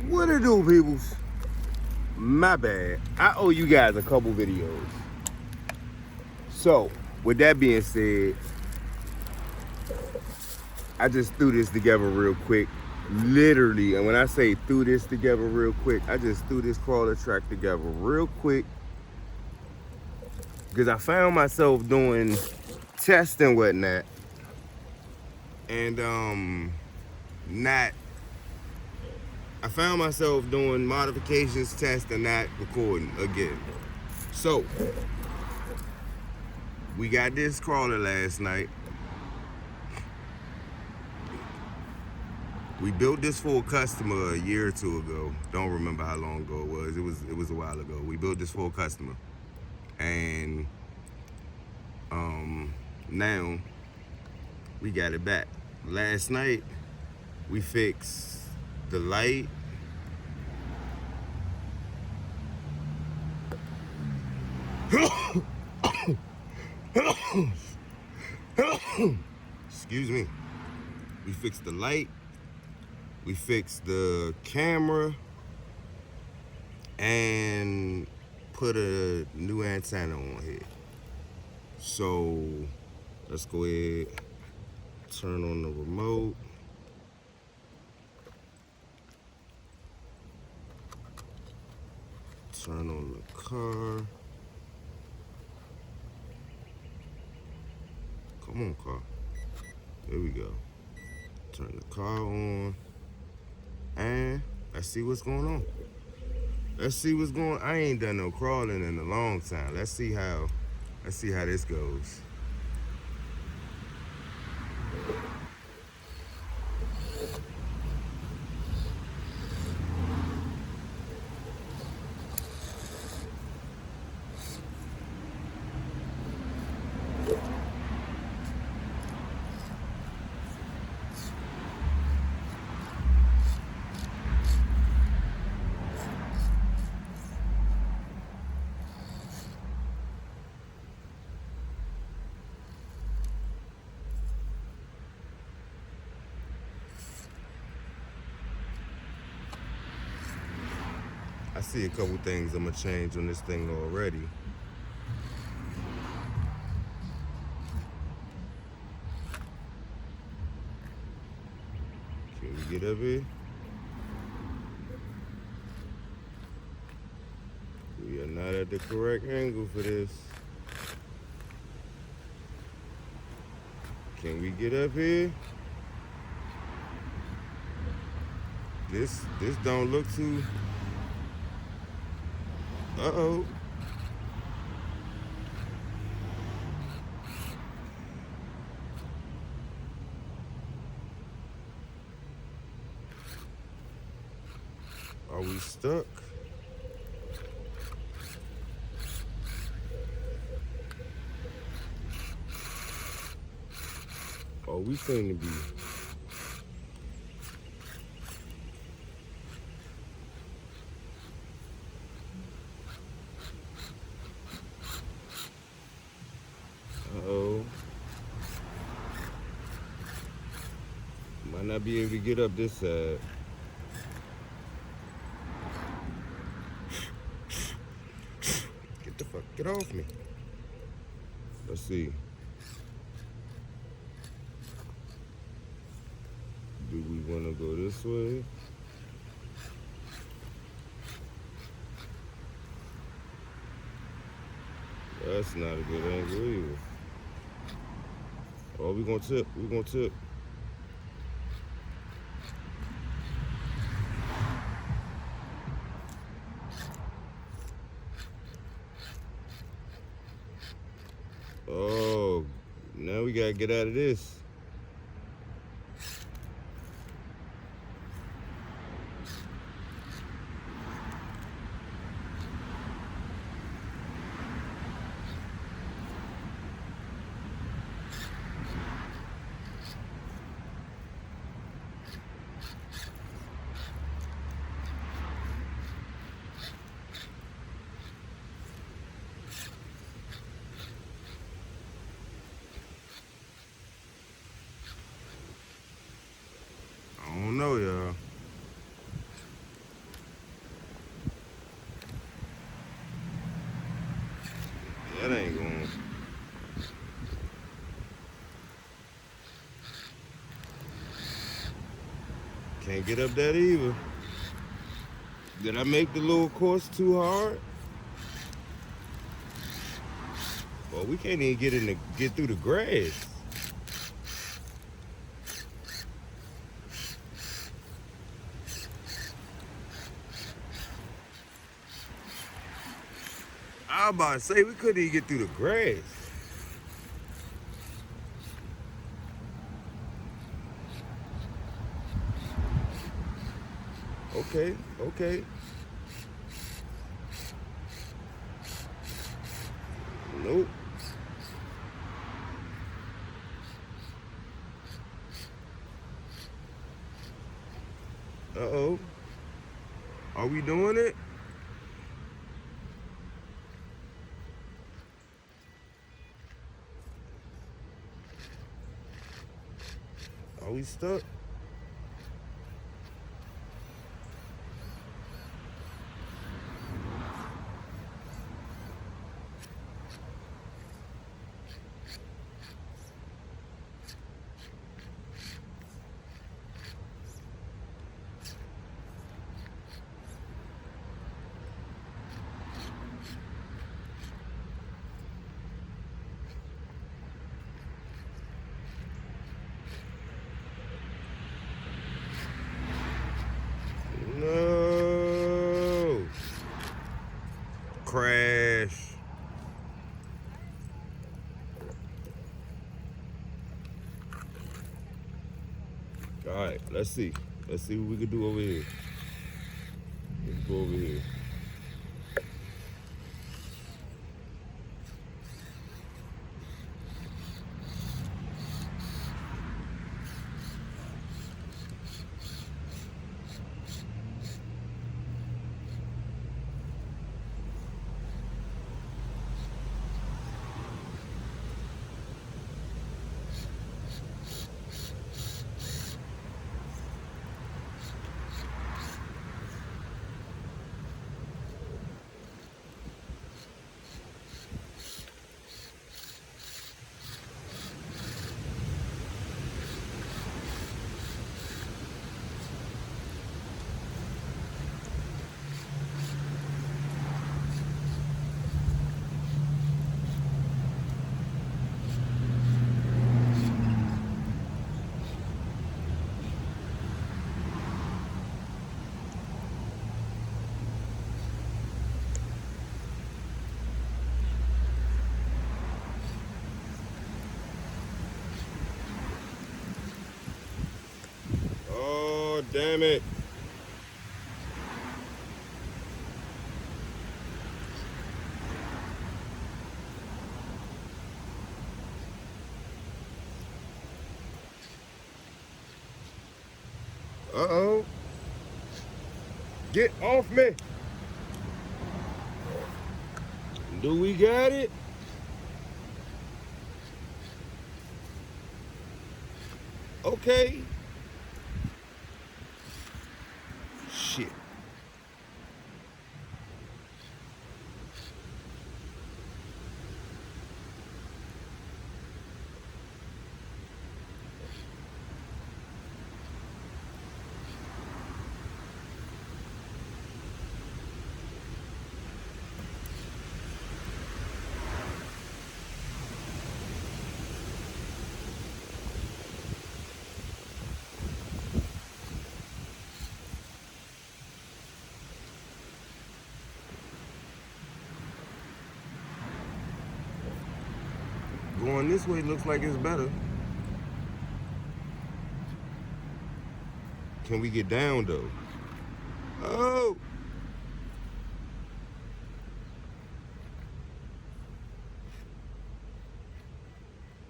What it do, peoples? My bad. I owe you guys a couple videos. So, with that being said, I just threw this together real quick. Literally, and when I say threw this together real quick, I just threw this crawler track together real quick. Because I found myself doing tests and whatnot. And I found myself doing modifications, tests, and not recording again. So, we got this crawler last night. We built this for a customer a year or two ago. Don't remember how long ago it was. It was a while ago. We built this for a customer. And now we got it back. Last night we fixed the light. Excuse me. We fixed the light. We fixed the camera and put a new antenna on here. So let's go ahead, turn on the remote. Turn on the car. Come on, car. There we go. Turn the car on. And let's see what's going on. Let's see what's going on. I ain't done no crawling in a long time. Let's see how this goes. I see a couple things I'm gonna change on this thing already. Can we get up here? We are not at the correct angle for this. Can we get up here? This don't look too. Uh-oh. Are we stuck? Oh, we seem to be. Uh-oh. Might not be able to get up this side. Get off me. Let's see. Do we want to go this way? That's not a good angle either. Oh, we're gonna tip. We're gonna tip. Oh, now we gotta get out of this. Can't get up that either. Did I make the little course too hard? Well, we can't even get through the grass. I was about to say we couldn't even get through the grass. Okay, okay. Nope. Uh-oh. Are we doing it? Are we stuck? No. Crash. All right, let's see. Let's see what we can do over here. Let's go over here. Oh, damn it. Uh-oh. Get off me. Do we got it? Okay. Shit. Going this way looks like it's better. Can we get down though? Oh!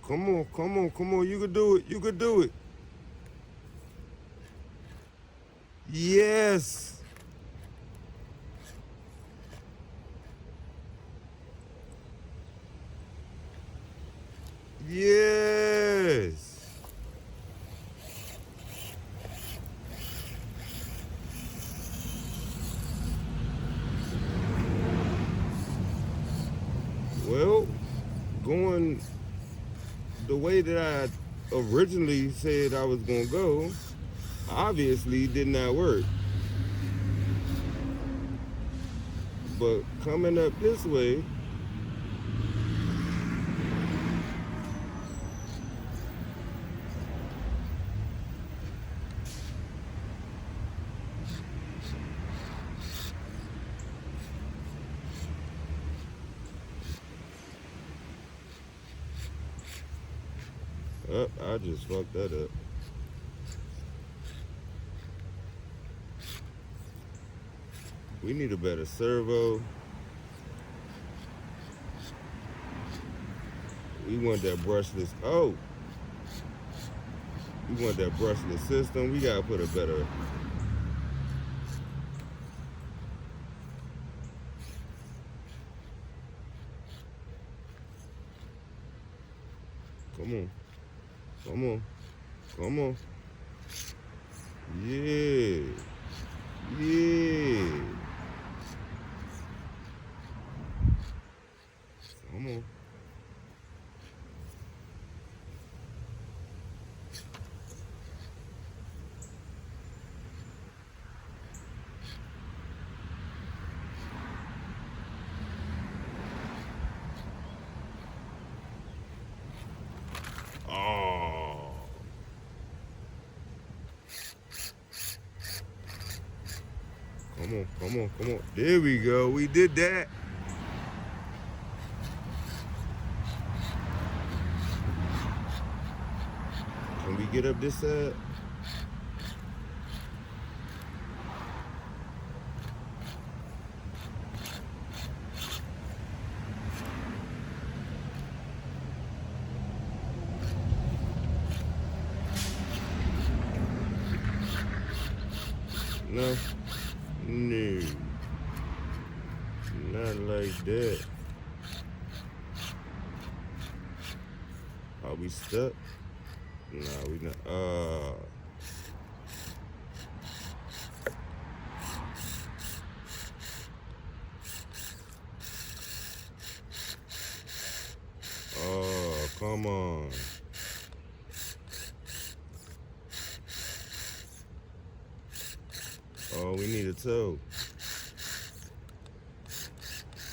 Come on, come on, come on. You could do it. You could do it. Yes. Yes. Well, going the way that I originally said I was gonna go, obviously did not work. But coming up this way, I just fucked that up. We need a better servo. We want that brushless. Oh, we want that brushless system. We gotta put a better. Come on. Come on. Come on. Yeah. Yeah. Come on. Oh. Come on, come on, come on. There we go. We did that. Can we get up this side? No. No. Not like that. Are we stuck? Nah, we not. Oh, come on. Oh, we need a toe.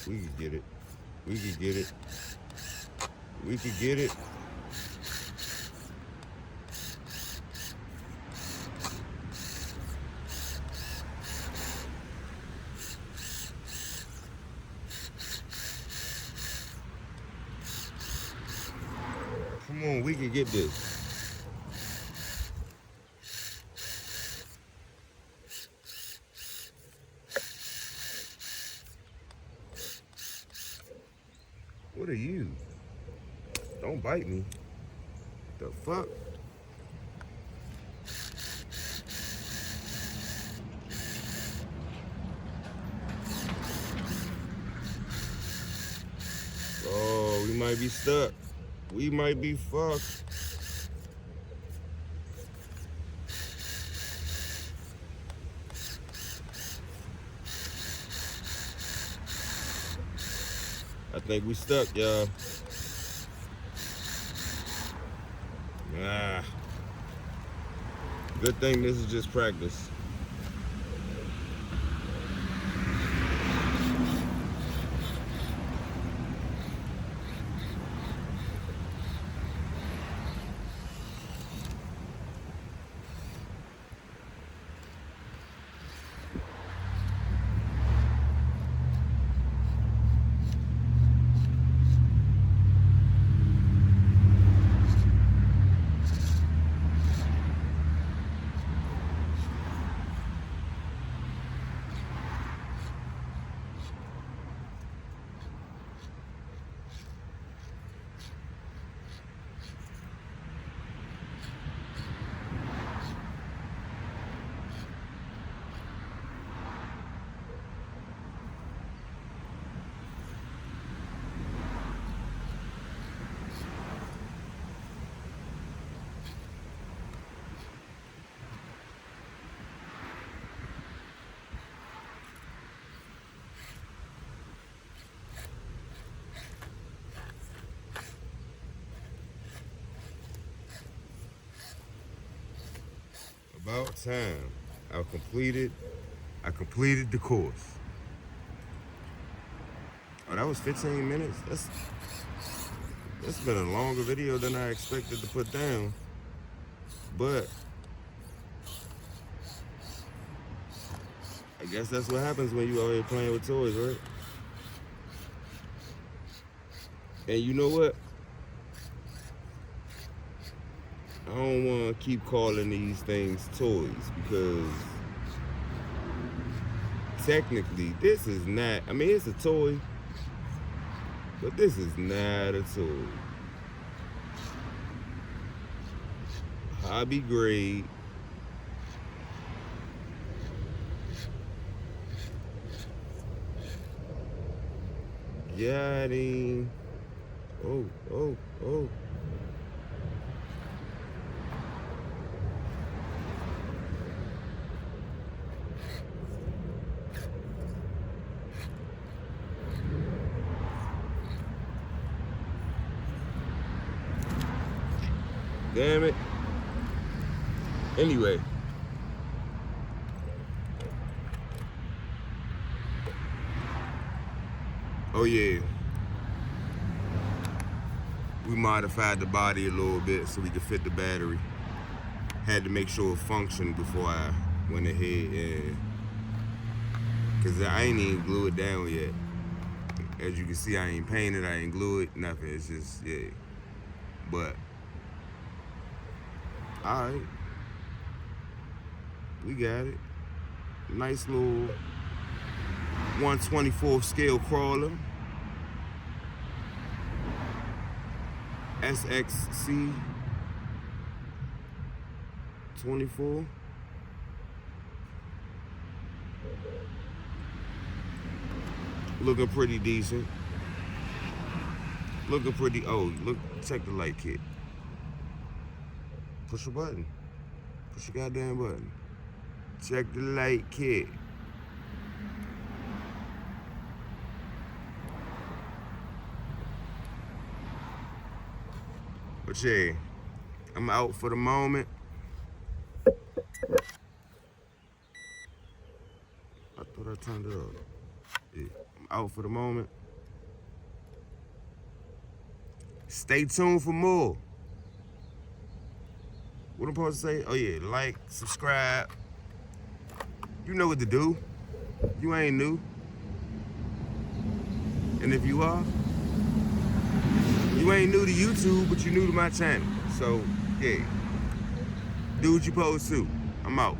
We could get it. We could get it. We could get it. Come on, we can get this. What are you? Don't bite me. The fuck? Oh, we might be stuck. We might be fucked. I think we stuck, y'all. Ah. Good thing this is just practice. About time. I completed the course. Oh, that was 15 minutes? That's been a longer video than I expected to put down. But I guess that's what happens when you out here playing with toys, right? And you know what? I don't want to keep calling these things toys because technically this is not, I mean, it's a toy, but this is not a toy. Hobby grade. Got him. Oh. Damn it. Anyway. Oh yeah. We modified the body a little bit so we could fit the battery. Had to make sure it functioned before I went ahead and, cause I ain't even glue it down yet. As you can see, I ain't painted, I ain't glue it, nothing. It's just, yeah. But, all right. We got it. Nice little 1/24 scale crawler. Scx24. Looking pretty decent. Looking pretty, oh, look, check the light kit. Push a button. Push your goddamn button. Check the light kit. But yeah, I'm out for the moment. I thought I turned it off. Yeah, I'm out for the moment. Stay tuned for more. What I'm supposed to say? Oh yeah, like, subscribe. You know what to do. You ain't new. And if you are, you ain't new to YouTube, but you new to my channel. So, yeah. Do what you supposed to. I'm out.